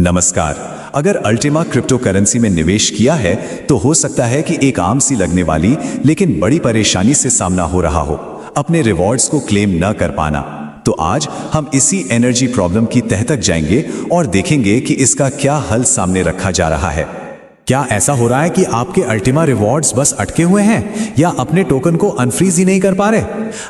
नमस्कार। अगर Ultima crypto currency में निवेश किया है तो हो सकता है कि एक आम सी लगने वाली लेकिन बड़ी परेशानी से सामना हो रहा हो, अपने रिवॉर्ड्स को क्लेम न कर पाना। तो आज हम इसी एनर्जी प्रॉब्लम की तह तक जाएंगे और देखेंगे कि इसका क्या हल सामने रखा जा रहा है। क्या ऐसा हो रहा है कि आपके अल्टीमा रिवॉर्ड्स बस अटके हुए हैं या अपने टोकन को अनफ्रीज ही नहीं कर पा रहे?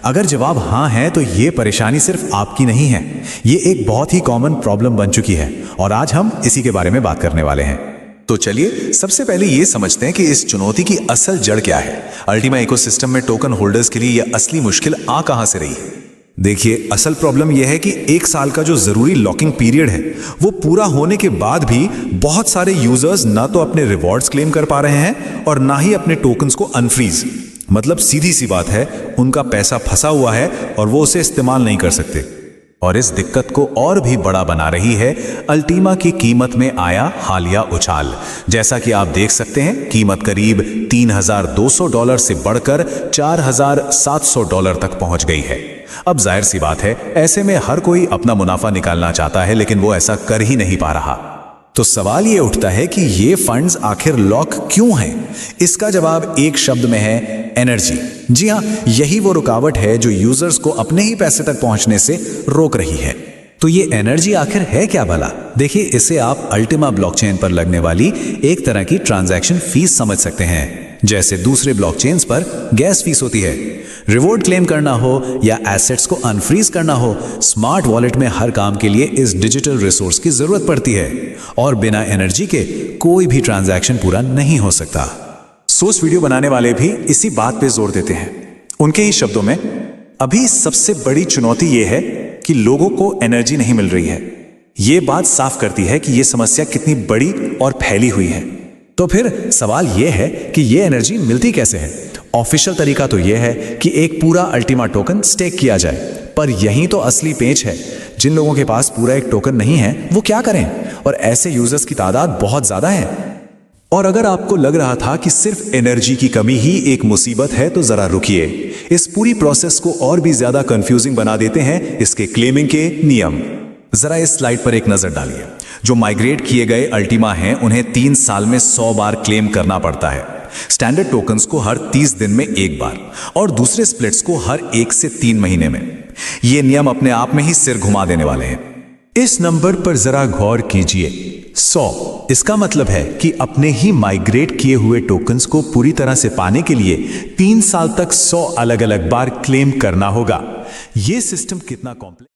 अगर जवाब हाँ है तो ये परेशानी सिर्फ आपकी नहीं है, ये एक बहुत ही कॉमन प्रॉब्लम बन चुकी है और आज हम इसी के बारे में बात करने वाले हैं। तो चलिए सबसे पहले ये समझते हैं कि इस चुनौती की असल जड़ क्या है। अल्टीमा इकोसिस्टम में टोकन होल्डर्स के लिए यह असली मुश्किल आ कहां से रही है? देखिए, असल प्रॉब्लम यह है कि एक साल का जो जरूरी लॉकिंग पीरियड है वो पूरा होने के बाद भी बहुत सारे यूजर्स ना तो अपने रिवॉर्ड्स क्लेम कर पा रहे हैं और ना ही अपने टोकन्स को अनफ्रीज। मतलब सीधी सी बात है, उनका पैसा फंसा हुआ है और वो उसे इस्तेमाल नहीं कर सकते। और इस दिक्कत को और भी बड़ा बना रही है अल्टीमा की कीमत में आया हालिया उछाल। जैसा कि आप देख सकते हैं, कीमत करीब $3,200 से बढ़कर $4,700 तक पहुंच गई है। अब जाहिर सी बात है, ऐसे में हर कोई अपना मुनाफा निकालना चाहता है, लेकिन वो ऐसा कर ही नहीं पा रहा। तो सवाल ये उठता है कि ये फंड्स आखिर लॉक क्यों हैं? इसका जवाब एक शब्द में है, एनर्जी। जी हाँ, यही वो रुकावट है जो यूजर्स को अपने ही पैसे तक पहुंचने से रोक रही है। तो ये एनर्जी आखिर है क्या भला? देखिए, इसे आप अल्टीमा ब्लॉकचेन पर लगने वाली एक तरह की ट्रांजैक्शन फीस समझ सकते हैं, जैसे दूसरे ब्लॉकचेन्स पर गैस फीस होती है। रिवॉर्ड क्लेम करना हो या एसेट्स को अनफ्रीज करना हो, स्मार्ट वॉलेट में हर काम के लिए इस डिजिटल रिसोर्स की जरूरत पड़ती है और बिना एनर्जी के कोई भी ट्रांजैक्शन पूरा नहीं हो सकता। सोर्स वीडियो बनाने वाले भी इसी बात पे जोर देते हैं। उनके ही शब्दों में, अभी सबसे बड़ी चुनौती यह है कि लोगों को एनर्जी नहीं मिल रही है। ये बात साफ करती है कि यह समस्या कितनी बड़ी और फैली हुई है। तो फिर सवाल यह है कि यह एनर्जी मिलती कैसे है? ऑफिशियल तरीका तो यह है कि एक पूरा अल्टीमा टोकन स्टेक किया जाए, पर यही तो असली पेच है। जिन लोगों के पास पूरा एक टोकन नहीं है वो क्या करें? और ऐसे यूजर्स की तादाद बहुत ज्यादा है। और अगर आपको लग रहा था कि सिर्फ एनर्जी की कमी ही एक मुसीबत है तो जरा रुकिए। इस पूरी प्रोसेस को और भी ज्यादा कंफ्यूजिंग बना देते हैं इसके क्लेमिंग के नियम। जरा इस स्लाइड पर एक नजर डालिए। जो माइग्रेट किए गए अल्टीमा हैं उन्हें 3 साल में 100 बार क्लेम करना पड़ता है। स्टैंडर्ड टोकन्स को हर 30 दिन में एक बार और दूसरे स्प्लिट्स को हर 1 से 3 महीने में। ये नियम अपने आप में ही सिर घुमा देने वाले हैं। इस नंबर पर जरा गौर कीजिए, 100। इसका मतलब है कि अपने ही माइग्रेट किए हुए टोकन्स को पूरी तरह से पाने के लिए 3 साल तक 100 अलग अलग बार क्लेम करना होगा। यह सिस्टम कितना कॉम्प्लेक्स